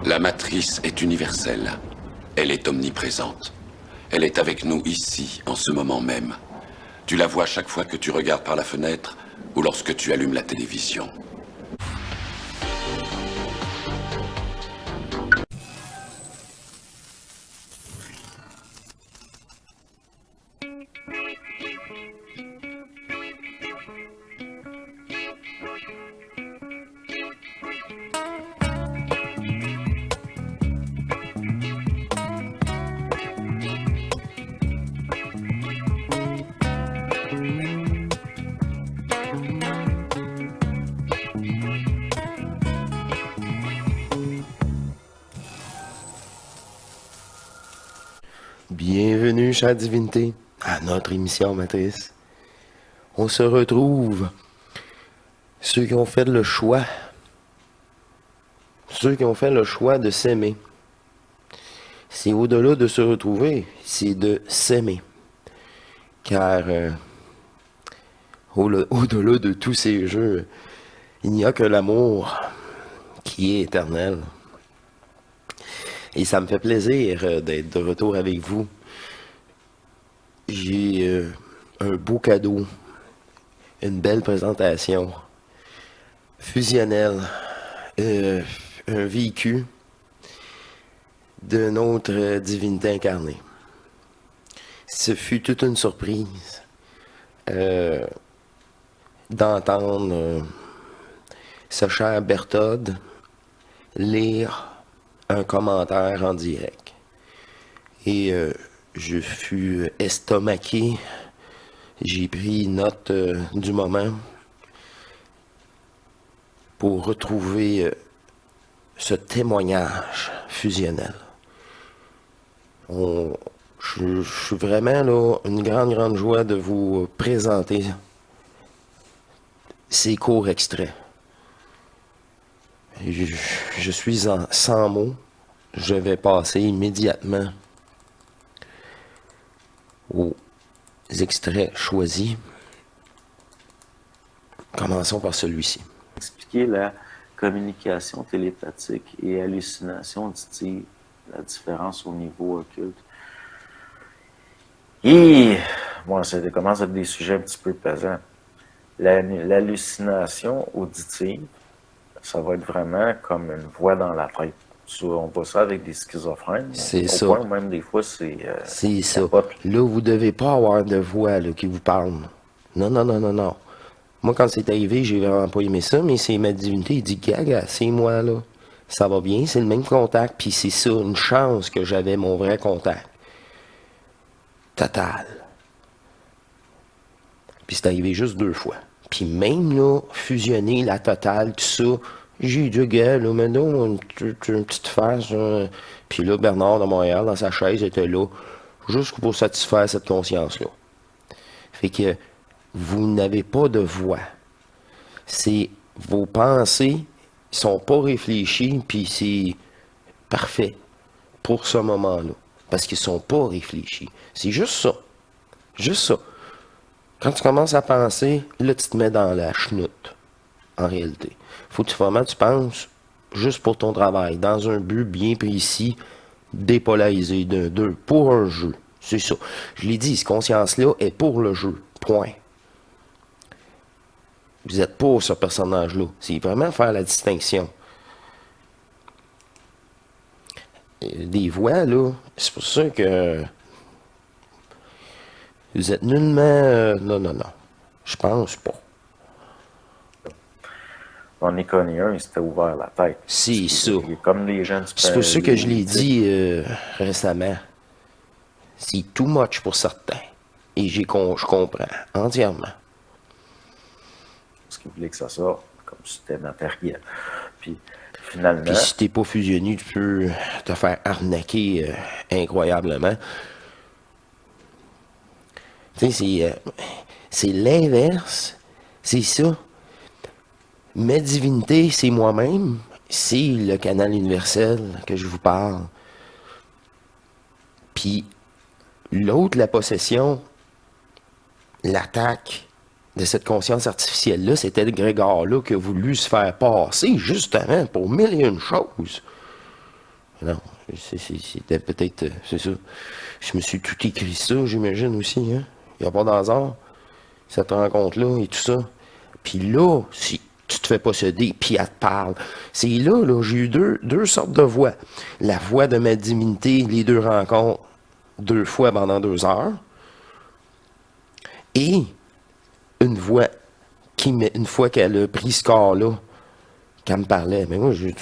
La matrice est universelle. Elle est omniprésente. Elle est avec nous ici, en ce moment même. Tu la vois chaque fois que tu regardes par la fenêtre ou lorsque tu allumes la télévision. Bienvenue, chère divinité, à notre émission matrice. On se retrouve, ceux qui ont fait le choix de s'aimer. C'est au-delà de se retrouver, c'est de s'aimer. Car au-delà de tous ces jeux, il n'y a que l'amour qui est éternel. Et ça me fait plaisir d'être de retour avec vous. J'ai un beau cadeau, une belle présentation fusionnelle, un véhicule de notre divinité incarnée. Ce fut toute une surprise d'entendre ce cher Berthoud lire un commentaire en direct. Et je fus estomaqué. J'ai pris note du moment pour retrouver ce témoignage fusionnel. Je suis vraiment là, une grande joie de vous présenter ces courts extraits. Je suis sans mots. Je vais passer immédiatement aux extraits choisis. Commençons par celui-ci. Expliquer la communication télépathique et hallucination auditive, la différence au niveau occulte. Et bon, ça commence à être des sujets un petit peu pesants. L'hallucination auditive, ça va être vraiment comme une voix dans la tête. On voit ça avec des schizophrènes. C'est ça. Au point, même des fois, c'est ça. capote. Là, vous devez pas avoir de voix là, qui vous parle. Non. Moi, quand c'est arrivé, j'ai vraiment pas aimé ça, mais c'est ma divinité. Il dit, gaga, c'est moi, là. Ça va bien, c'est le même contact, puis c'est ça, une chance que j'avais mon vrai contact. Total. Puis c'est arrivé juste 2 fois. Puis même, là, fusionner la totale, tout ça, j'ai dit, gars, là, maintenant, une petite face. Puis là, Bernard de Montréal, dans sa chaise, était là, juste pour satisfaire cette conscience-là. Fait que vous n'avez pas de voix. C'est vos pensées sont pas réfléchies, puis c'est parfait pour ce moment-là. Parce qu'ils sont pas réfléchis. C'est juste ça. Juste ça. Quand tu commences à penser, là, tu te mets dans la chenoute, en réalité. Faut que vraiment tu penses juste pour ton travail, dans un but bien précis, dépolarisé pour un jeu. C'est ça. Je l'ai dit, cette conscience-là est pour le jeu. Point. Vous êtes pour ce personnage-là. C'est vraiment faire la distinction. Des voix, là, c'est pour ça que vous êtes nullement... non. Je pense pas. On est connu un, il s'était ouvert la tête. C'est ça. Comme les gens du C'est pour ça que je l'ai dit récemment. C'est too much pour certains. Et je comprends entièrement. Parce qu'il voulait que ça sorte comme si c'était matériel. Puis finalement... Puis si t'es pas fusionné, tu peux te faire arnaquer incroyablement. Tu sais, c'est l'inverse. C'est ça. Ma divinité, c'est moi-même. C'est le canal universel que je vous parle. Puis l'autre, la possession, l'attaque de cette conscience artificielle-là, c'était le Grégor-là qui a voulu se faire passer, justement, pour 1000 et une choses. Non, c'était peut-être, c'est ça. Je me suis tout écrit ça, j'imagine aussi, hein. Il n'y a pas d'hasard, cette rencontre-là et tout ça. Puis là, si tu te fais posséder, puis elle te parle, c'est là, j'ai eu deux sortes de voix. La voix de ma divinité, les deux rencontres, 2 fois pendant 2 heures, et une voix une fois qu'elle a pris ce corps-là, qu'elle me parlait. Mais moi, j'ai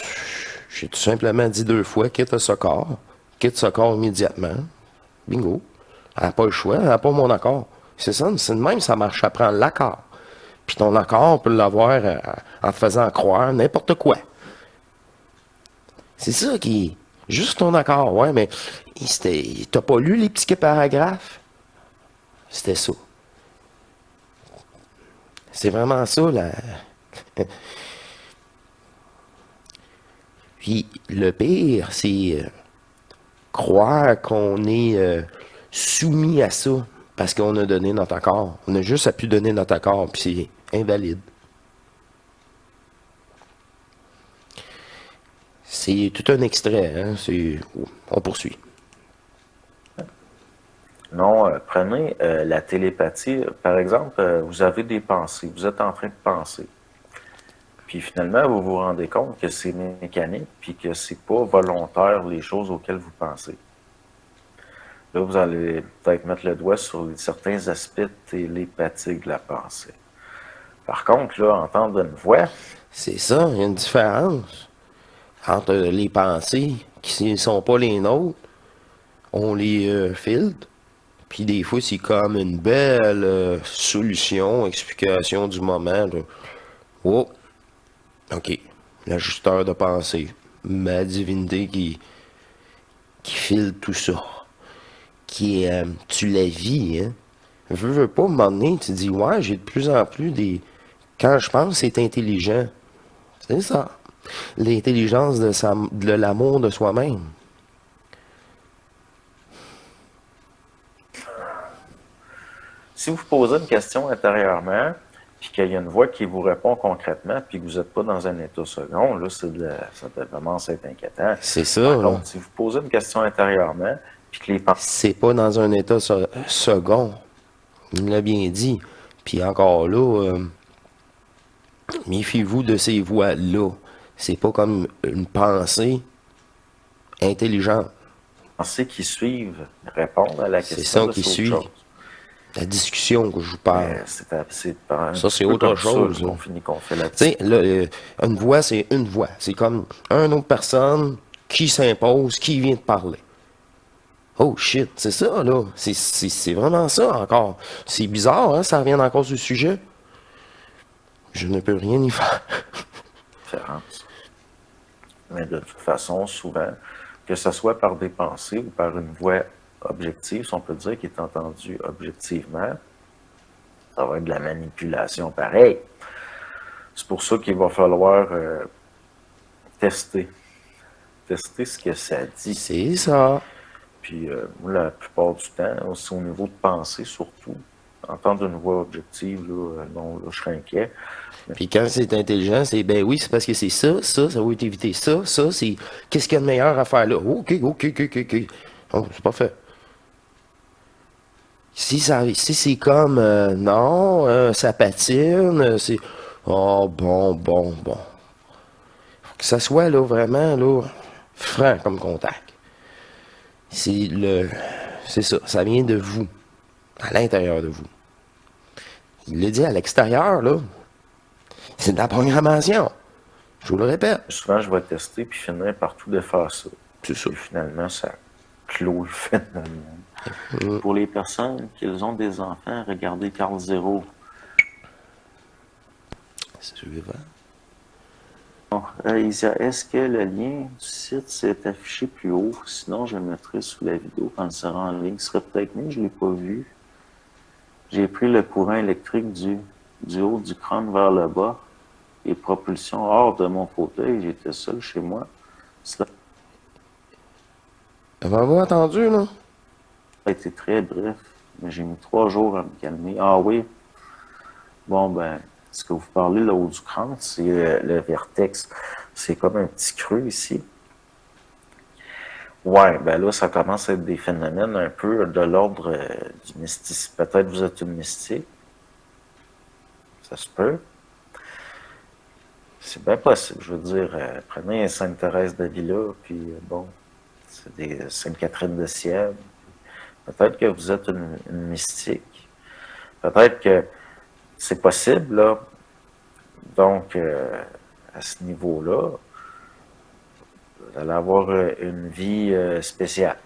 tout simplement dit 2 fois, quitte ce corps immédiatement. Bingo. Elle n'a pas le choix, elle n'a pas mon accord. C'est ça, c'est de même, ça marche, ça prend l'accord. Puis ton accord, on peut l'avoir en te faisant croire n'importe quoi. C'est ça qui est. Juste ton accord, ouais, mais t'as pas lu les petits paragraphes? C'était ça. C'est vraiment ça, là. Puis le pire, c'est croire qu'on est soumis à ça parce qu'on a donné notre accord. On a juste à pu donner notre accord, puis c'est invalide. C'est tout un extrait, hein? On poursuit. Non, prenez la télépathie. Par exemple, vous avez des pensées, vous êtes en train de penser. Puis finalement, vous vous rendez compte que c'est mécanique, puis que c'est pas volontaire les choses auxquelles vous pensez. Là, vous allez peut-être mettre le doigt sur certains aspects télépathiques de la pensée. Par contre, là, entendre une voix... C'est ça, il y a une différence entre les pensées qui ne sont pas les nôtres, on les filtre, puis des fois, c'est comme une belle solution, explication du moment. Là. Oh, OK, l'ajusteur de pensée, ma divinité qui filtre tout ça, qui est, tu la vis, hein. Veux pas, à un moment donné, tu dis, ouais, j'ai de plus en plus des... Quand je pense, c'est intelligent. C'est ça. L'intelligence de l'amour de soi-même. Si vous posez une question intérieurement, puis qu'il y a une voix qui vous répond concrètement, puis que vous n'êtes pas dans un état second, là, ça commence à être inquiétant. C'est ça. Par contre, si vous posez une question intérieurement, puis que les pensées... C'est pas dans un état second. Il l'a bien dit. Puis encore là, méfiez-vous de ces voix-là. C'est pas comme une pensée intelligente. pensées qui suivent répondent à la question. C'est ça de qui autre suit. chose. La discussion que je vous parle. Ça, c'est autre chose. On finit qu'on fait Tu sais, une voix, c'est une voix. C'est comme une autre personne qui s'impose, qui vient de parler. Oh shit, c'est ça, là. C'est vraiment ça encore. C'est bizarre, hein, ça revient encore sur le sujet. Je ne peux rien y faire. Différence. Mais de toute façon, souvent, que ce soit par des pensées ou par une voix objective, si on peut dire, qui est entendue objectivement, ça va être de la manipulation pareil. C'est pour ça qu'il va falloir tester. Tester ce que ça dit. C'est ça. Puis, la plupart du temps, aussi au niveau de pensée surtout, entendre une voix objective, là, non, là, je serais inquiet. Puis quand c'est intelligent, c'est ben oui, c'est parce que c'est ça va t'éviter ça, c'est qu'est-ce qu'il y a de meilleur à faire là? OK. Oh, c'est pas fait. Si c'est comme non, ça patine, c'est oh bon. Faut que ça soit là vraiment là franc comme contact. C'est ça vient de vous, à l'intérieur de vous. Il le dit à l'extérieur là. C'est de la programmation. Je vous le répète. Souvent, je vais tester puis finir par tout défaire ça. C'est ça. Et finalement, ça clôt le phénomène. Pour les personnes qui ont des enfants, regardez Carl Zero. Suivant. Bon, Isia, est-ce que le lien du site s'est affiché plus haut? Sinon, je le mettrai sous la vidéo quand elle sera en ligne. Ce serait peut-être mieux, je ne l'ai pas vu. J'ai pris le courant électrique du haut du crâne vers le bas et propulsion hors de mon fauteuil. J'étais seul chez moi. Cela Avez-vous entendu, là? a été très bref, mais j'ai mis 3 jours à me calmer. Ah oui? Bon, ben, ce que vous parlez là, au haut du crâne, c'est le vertex. C'est comme un petit creux ici. Ouais, ben là, ça commence à être des phénomènes un peu de l'ordre du mysticisme. Peut-être vous êtes une mystique, ça se peut. C'est bien possible, je veux dire. Prenez Sainte-Thérèse d'Avila, puis bon, c'est des Sainte-Catherine de Sienne. Peut-être que vous êtes une mystique. Peut-être que c'est possible, là. Donc, à ce niveau-là, vous allez avoir une vie spéciale.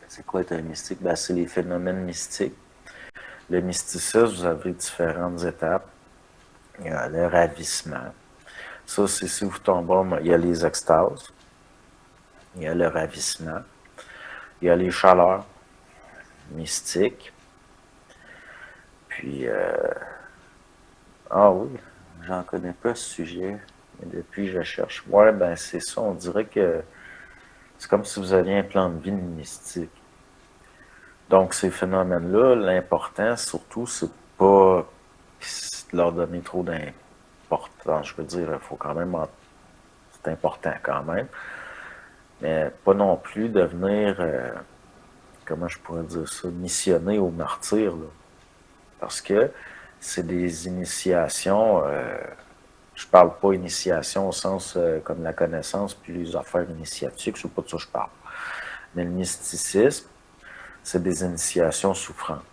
C'est quoi être un mystique? Ben, c'est les phénomènes mystiques. Le mysticisme, vous avez différentes étapes. Il y a le ravissement. Ça, c'est si vous tombez, il y a les extases. Il y a le ravissement. Il y a les chaleurs mystiques. Puis, ah oui, j'en connais pas ce sujet. Mais depuis, je cherche. Ouais, ben c'est ça. On dirait que c'est comme si vous aviez un plan de vie mystique. Donc, ces phénomènes-là, l'important, surtout, c'est pas leur donner trop d'importance. Je veux dire, il faut quand même... C'est important quand même. Mais pas non plus devenir... comment je pourrais dire ça? Missionné au martyr, là. Parce que c'est des initiations... je parle pas initiation au sens comme la connaissance puis les affaires initiatiques, c'est pas de ça que je parle. Mais le mysticisme, c'est des initiations souffrantes.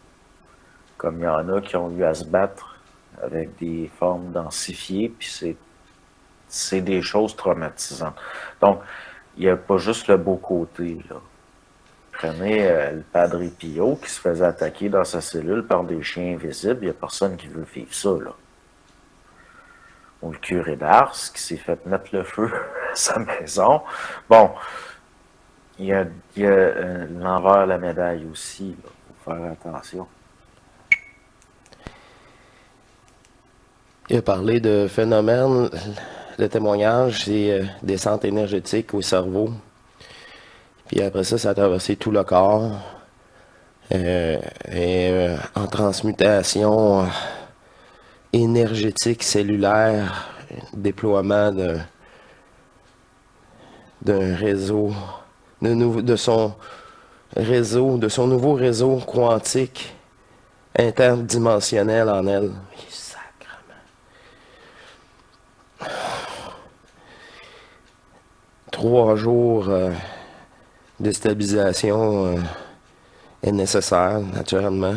Comme il y en a qui ont eu à se battre avec des formes densifiées, puis c'est des choses traumatisantes. Donc, il n'y a pas juste le beau côté, là. Prenez le Padre Pio qui se faisait attaquer dans sa cellule par des chiens invisibles, il n'y a personne qui veut vivre ça, là. Ou le curé d'Ars qui s'est fait mettre le feu à sa maison. Bon, il y a l'envers de la médaille aussi, il faut faire attention. Il a parlé de phénomènes, le témoignage, c'est descente énergétique au cerveau. Puis après ça, ça a traversé tout le corps. En transmutation énergétique cellulaire, déploiement d'un réseau, de son nouveau réseau quantique interdimensionnel en elle. Sacrement. 3 jours de stabilisation est nécessaire, naturellement.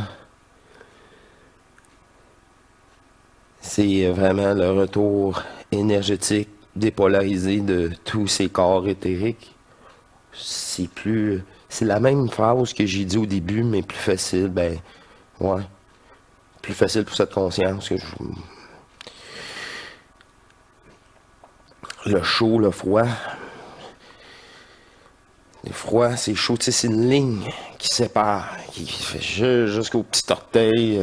C'est vraiment le retour énergétique dépolarisé de tous ces corps éthériques. C'est la même phrase que j'ai dit au début, mais plus facile, ben, ouais. Plus facile pour cette conscience que le chaud, le froid. Le froid, c'est chaud, tu sais, c'est une ligne qui sépare, qui fait jusqu'au petit orteil.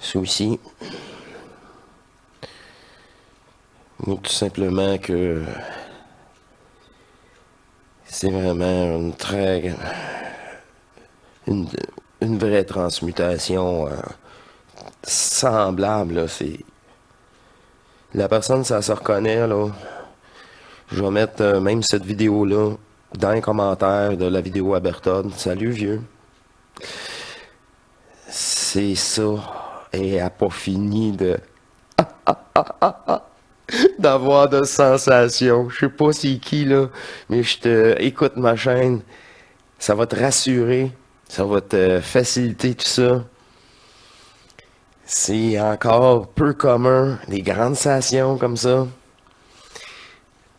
Ça aussi. Ou tout simplement que c'est vraiment une vraie transmutation semblable. Là, la personne, ça se reconnaît. Là. Je vais mettre même cette vidéo-là dans les commentaires de la vidéo à Bertone. Salut vieux. C'est ça. Et elle n'a pas fini d'avoir de sensations. Je sais pas c'est qui, là, mais écoute ma chaîne. Ça va te rassurer. Ça va te faciliter tout ça. C'est encore peu commun, des grandes sensations comme ça.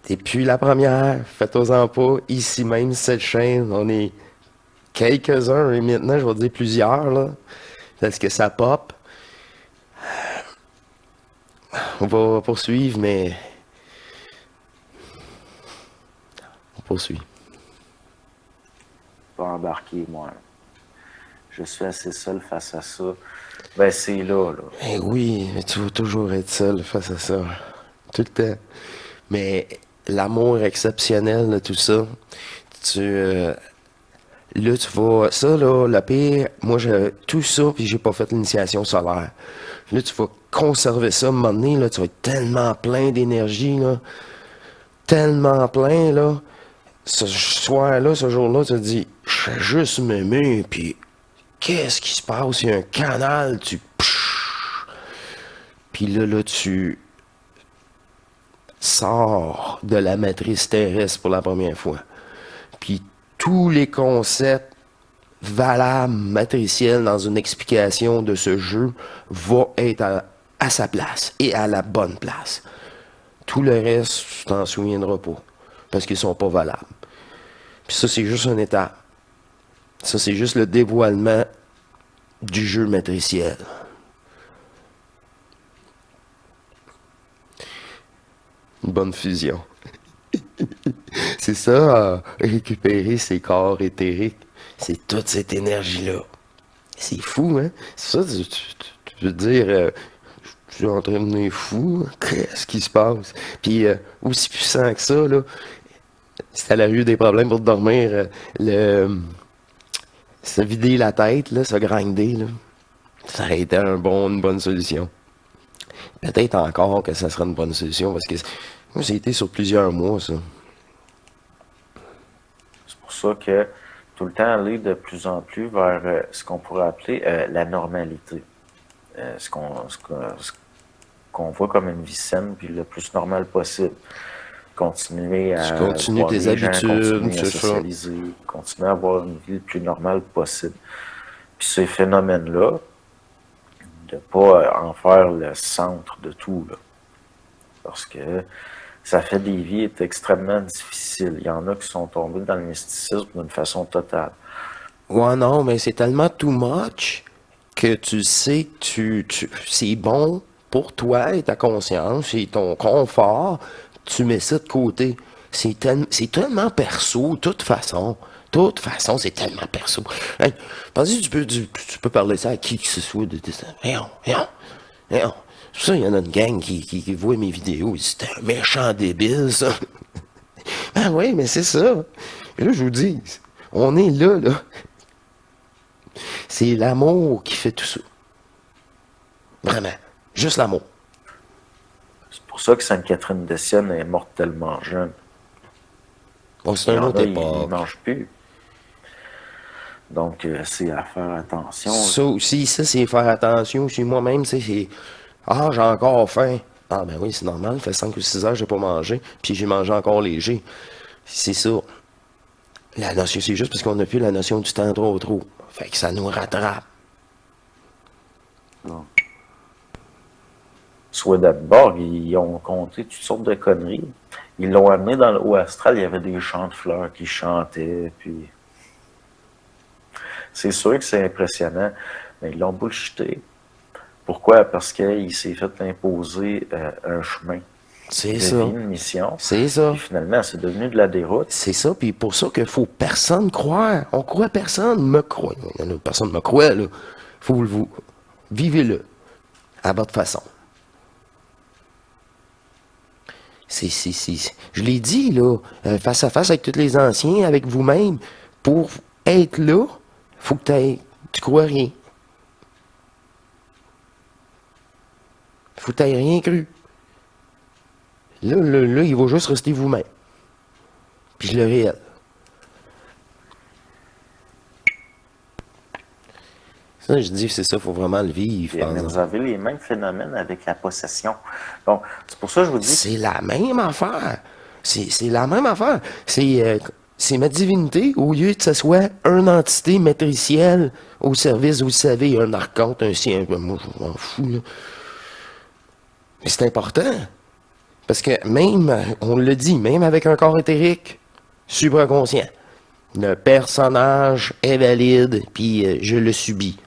Et puis la première, faites-en pas. Ici même, cette chaîne, on est quelques-uns, et maintenant, je vais dire plusieurs, là. Parce que ça pop. On va poursuivre, mais... On poursuit. Pas embarquer, moi. Je suis assez seul face à ça. Ben, c'est là. Eh oui, mais tu vas toujours être seul face à ça. Tout le temps. Mais l'amour exceptionnel de tout ça, là, tu vas... Ça, là, la pire... Moi, tout ça, puis j'ai pas fait l'initiation solaire. Là, tu vas conserver ça à un moment donné, là, tu vas être tellement plein d'énergie, là. Tellement plein, là. Ce soir-là, ce jour-là, tu te dis, je fais juste m'aimer, puis qu'est-ce qui se passe? Il y a un canal, puis là, tu sors de la matrice terrestre pour la première fois. Puis tous les concepts valables, matriciels dans une explication de ce jeu vont être à sa place et à la bonne place. Tout le reste, tu t'en souviendras pas, parce qu'ils sont pas valables. Puis ça, c'est juste une étape. Ça, c'est juste le dévoilement du jeu matriciel. Une bonne fusion. C'est ça, récupérer ces corps éthériques. C'est toute cette énergie-là. C'est fou, hein? Ça, tu veux dire, je suis en train de devenir fou. Qu'est-ce qui se passe? Puis, aussi puissant que ça, là, si t'as eu des problèmes pour dormir, se vider la tête, là, se grinder, là, ça aurait été une bonne solution. Peut-être encore que ça sera une bonne solution, parce que moi, j'ai été sur plusieurs mois, ça. C'est pour ça que tout le temps aller de plus en plus vers ce qu'on pourrait appeler la normalité. Ce qu'on voit comme une vie saine, puis le plus normal possible. Continuer à continuer voir tes les gens, habitudes, continuer à c'est ça. socialiser, continuer à avoir une vie le plus normale possible. Puis ces phénomènes-là, de ne pas en faire le centre de tout, là. Parce que ça fait des vies extrêmement difficiles. Il y en a qui sont tombés dans le mysticisme d'une façon totale. Ouais, non, mais c'est tellement too much que tu sais que c'est bon pour toi et ta conscience et ton confort. Tu mets ça de côté. C'est tellement perso, de toute façon. De toute façon, c'est tellement perso. Hey, pensez que tu peux parler ça à qui que ce soit de ça. Voyons. Ça, il y en a une gang qui voit mes vidéos. C'est un méchant débile, ça. Ah oui, mais c'est ça. Et là, je vous dis, on est là. C'est l'amour qui fait tout ça. Vraiment. Juste l'amour. C'est pour ça que Sainte-Catherine de Sienne est morte tellement jeune. Bon, c'est Il y un en autre a, ils ne époque. mangent plus. Donc, c'est à faire attention. Ça aussi, ça, c'est faire attention. Chez moi-même, c'est... Ah, j'ai encore faim. Ah, ben oui, c'est normal. Il fait 5 ou 6 heures que j'ai pas mangé. Puis j'ai mangé encore léger. C'est ça. La notion, c'est juste parce qu'on n'a plus la notion du temps trop. Fait que ça nous rattrape. Swedenborg, ils ont compté toutes sortes de conneries. Ils l'ont amené dans le haut astral, il y avait des chants de fleurs qui chantaient, puis... C'est sûr que c'est impressionnant, mais ils l'ont bullshité. Pourquoi? Parce qu'il s'est fait imposer un chemin. C'est de ça. vie, une mission. C'est ça. Puis finalement, c'est devenu de la déroute. C'est ça, puis pour ça qu'il faut personne croire. On croit personne, me croit. Personne me croit, là. Faut vous vivez-le à votre façon. Je l'ai dit, là, face à face avec tous les anciens, avec vous-même, pour être là, faut que tu crois rien. Faut que tu rien cru. Là, il va juste rester vous-même. Puis le réel. Ça, je dis, c'est ça, il faut vraiment le vivre. Mais vous avez les mêmes phénomènes avec la possession. Donc, c'est pour ça que je vous dis... C'est la même affaire. C'est la même affaire. C'est ma divinité, au lieu que ce soit une entité matricielle au service, vous le savez, un archonte, un sien. Moi, je m'en fous, là. Mais c'est important. Parce que même, on le dit, même avec un corps éthérique, supraconscient, le personnage est valide, puis je le subis.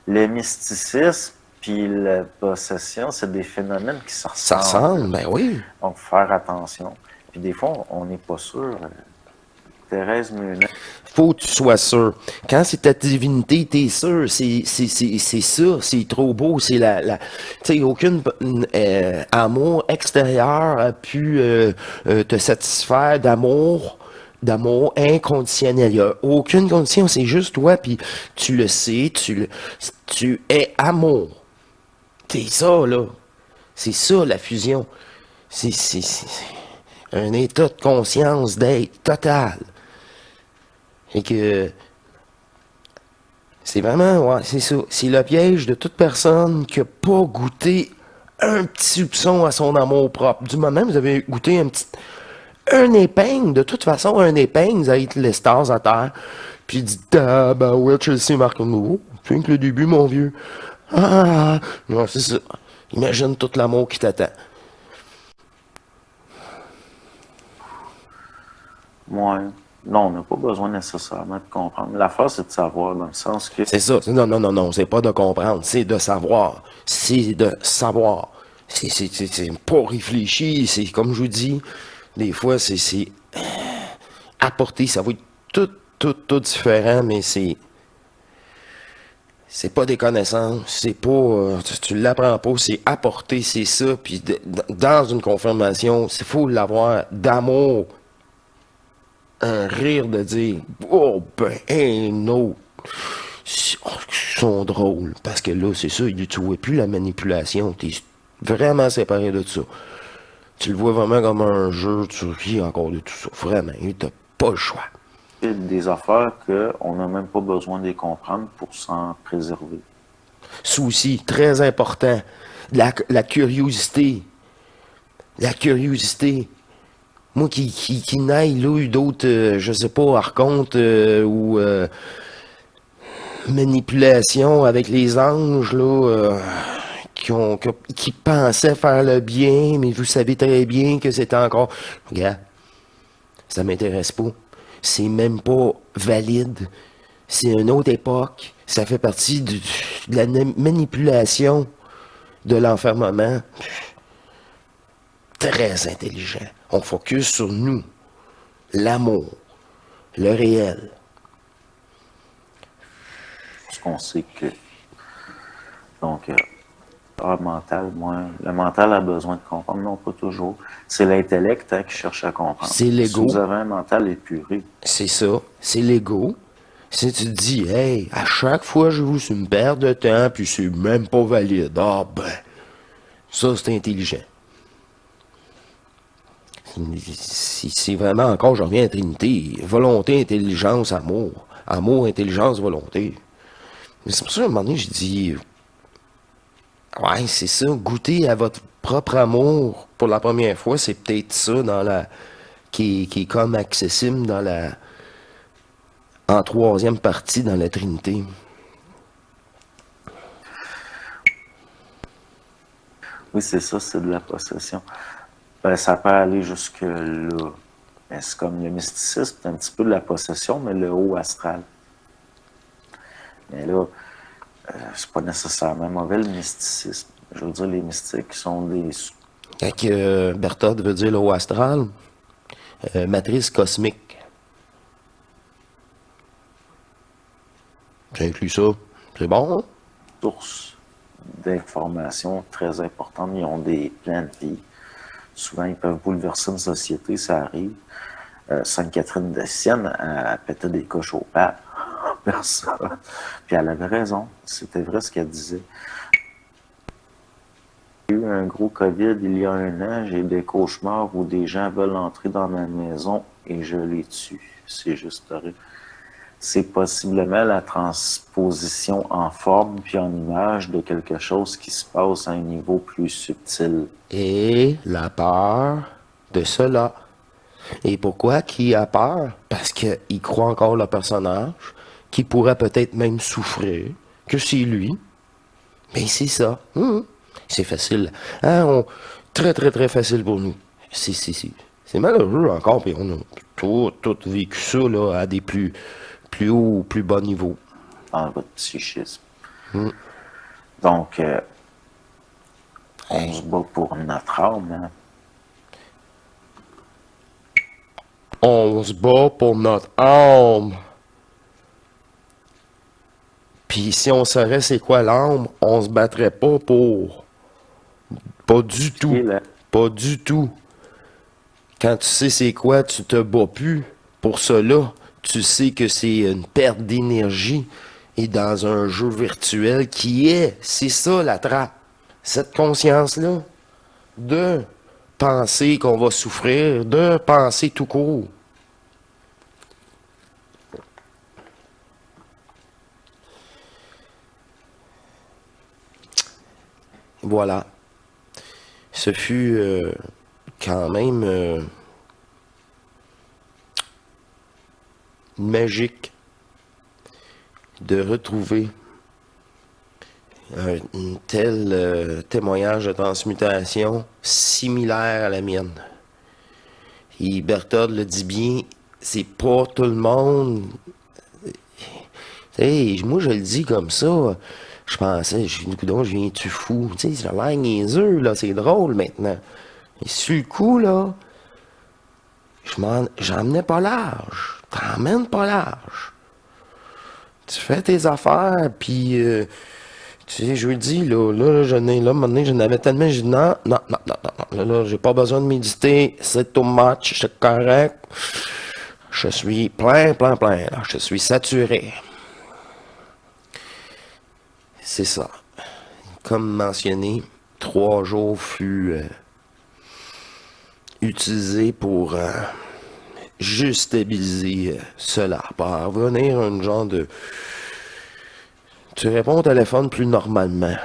Le mysticisme puis la possession, c'est des phénomènes qui se ressemblent. Ça ressemble, ben oui. Donc, faire attention. Puis des fois, on n'est pas sûr. Thérèse Menet. Faut que tu sois sûr. Quand c'est ta divinité, t'es sûr. C'est ça. C'est trop beau. C'est tu sais, aucun amour extérieur a pu te satisfaire d'amour inconditionnel. Il n'y a aucune condition. C'est juste toi, puis tu le sais. Tu es amour. C'est ça, là. C'est ça, la fusion. C'est un état de conscience d'être total. Et que c'est vraiment, ouais, c'est ça. C'est le piège de toute personne qui n'a pas goûté un petit soupçon à son amour propre. Du moment où vous avez goûté un épingle, de toute façon, un épingle, vous allez être les stars à terre. Puis dit, ah, ben ouais, Chelsea marque un nouveau. C'est que le début, mon vieux. Ah, non, c'est ça. Imagine tout l'amour qui t'attend. Ouais. Non, on n'a pas besoin nécessairement de comprendre. L'affaire, c'est de savoir, dans le sens que C'est ça. Non, c'est pas de comprendre, c'est de savoir. C'est de savoir. C'est pas réfléchi, c'est comme je vous dis, des fois, c'est apporter, ça va être tout différent, mais c'est pas des connaissances, c'est pas, tu l'apprends pas, c'est apporter, c'est ça, puis dans une confirmation, il faut l'avoir d'amour, un rire de dire, oh ben, un autre, ils sont drôles, parce que là, c'est ça, tu vois plus la manipulation, t'es vraiment séparé de ça. Tu le vois vraiment comme un jeu, tu ris encore de tout ça, vraiment, t'as pas le choix. des affaires qu'on n'a même pas besoin de les comprendre pour s'en préserver. Souci très important, la curiosité. La curiosité. Moi qui n'aille là eu d'autres, je sais pas, archontes ou manipulation avec les anges, là, qui pensaient faire le bien, mais vous savez très bien que c'était encore... Regarde, ça m'intéresse pas. C'est même pas valide. C'est une autre époque. Ça fait partie de la manipulation de l'enfermement. Très intelligent. On focus sur nous. L'amour. Le réel. Parce qu'on sait que... Donc, mental, moi, le mental a besoin de comprendre, non pas toujours. C'est l'intellect qui cherche à comprendre. C'est l'ego. Si vous avez un mental épuré. C'est ça. C'est l'ego. Si tu te dis, hey, à chaque fois je vous c'est une perte de temps, puis c'est même pas valide. Ah ben, ça c'est intelligent. C'est vraiment encore, je reviens à Trinité. Volonté, intelligence, amour. Amour, intelligence, volonté. Mais c'est pour ça, à un moment donné, je dis, ouais, c'est ça, goûter à votre propre amour pour la première fois, c'est peut-être ça dans la qui est comme accessible dans la en troisième partie dans la Trinité. Oui, c'est ça, c'est de la possession. Ben, ça peut aller jusque-là. Ben, c'est comme le mysticisme, c'est un petit peu de la possession, mais le haut astral. Mais là, c'est pas nécessairement mauvais le mysticisme. Je veux dire, les mystiques sont des... Quand Berthold veut dire le haut astral, matrice cosmique. J'inclus ça. C'est bon, hein? sources d'informations très importantes. Ils ont des plans de vie. Souvent, ils peuvent bouleverser une société, ça arrive. Sainte Catherine de Sienne a pété des coches au pape. Personne. Puis elle avait raison. C'était vrai ce qu'elle disait. J'ai eu un gros COVID il y a 1 an. J'ai des cauchemars où des gens veulent entrer dans ma maison et je les tue. C'est juste horrible. C'est possiblement la transposition en forme puis en image de quelque chose qui se passe à un niveau plus subtil. Et la peur de cela. Et pourquoi qui a peur? Parce qu'il croit encore le personnage, qui pourrait peut-être même souffrir, que c'est lui. Mais c'est ça. C'est facile. Hein, très, très, très facile pour nous. C'est malheureux encore, puis on a tout vécu ça là, à des plus hauts, plus bas niveaux. Dans votre psychisme. Donc, on se bat pour notre âme. Hein? On se bat pour notre âme. Puis si on saurait c'est quoi l'âme, on se battrait pas pour. Pas du tout. Pas du tout. Quand tu sais c'est quoi, tu te bats plus pour cela. Tu sais que c'est une perte d'énergie et dans un jeu virtuel c'est ça la trappe. cette conscience-là de penser qu'on va souffrir, de penser tout court. Voilà. Ce fut quand même magique de retrouver un tel témoignage de transmutation similaire à la mienne. Et Berthold le dit bien, c'est pas tout le monde. T'sais, moi je le dis comme ça. Je pensais, je viens-tu fou? Tu sais, j'ai l'air niaiseux, là, c'est drôle maintenant. Et sur le coup, là, j'emmenais pas large. T'emmènes pas large. Tu fais tes affaires, puis tu sais, je vous le dis, maintenant, je n'avais tellement, j'ai dit non, là, j'ai pas besoin de méditer, c'est too much, c'est correct. Je suis plein, là, je suis saturé. C'est ça. Comme mentionné, 3 jours fut utilisé pour juste stabiliser cela, pour revenir à un genre de... Tu réponds au téléphone plus normalement,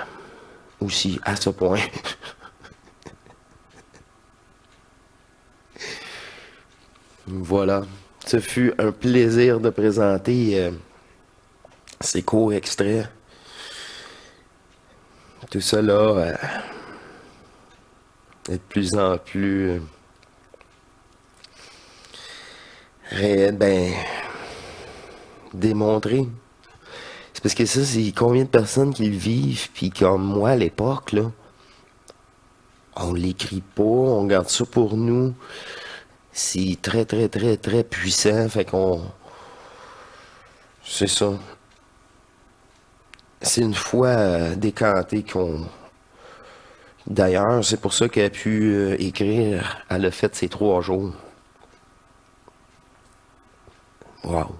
aussi, à ce point. Voilà. Ce fut un plaisir de présenter ces courts extraits. Tout cela est de plus en plus démontré. C'est parce que ça, c'est combien de personnes qui le vivent, puis comme moi à l'époque, là, on l'écrit pas, on garde ça pour nous. C'est très, très, très, très puissant, fait qu'on... C'est ça. C'est une fois décanté qu'on... D'ailleurs, c'est pour ça qu'elle a pu écrire, elle a fait ces 3 jours. Wow!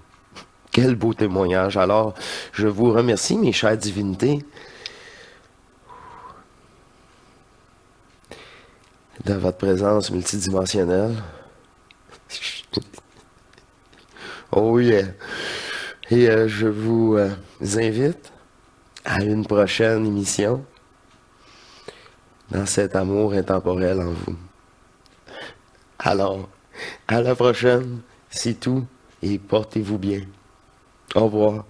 Quel beau témoignage. Alors, je vous remercie, mes chères divinités, de votre présence multidimensionnelle. Oh yeah! Et je vous invite à une prochaine émission dans cet amour intemporel en vous. Alors, à la prochaine, c'est tout, et portez-vous bien. Au revoir.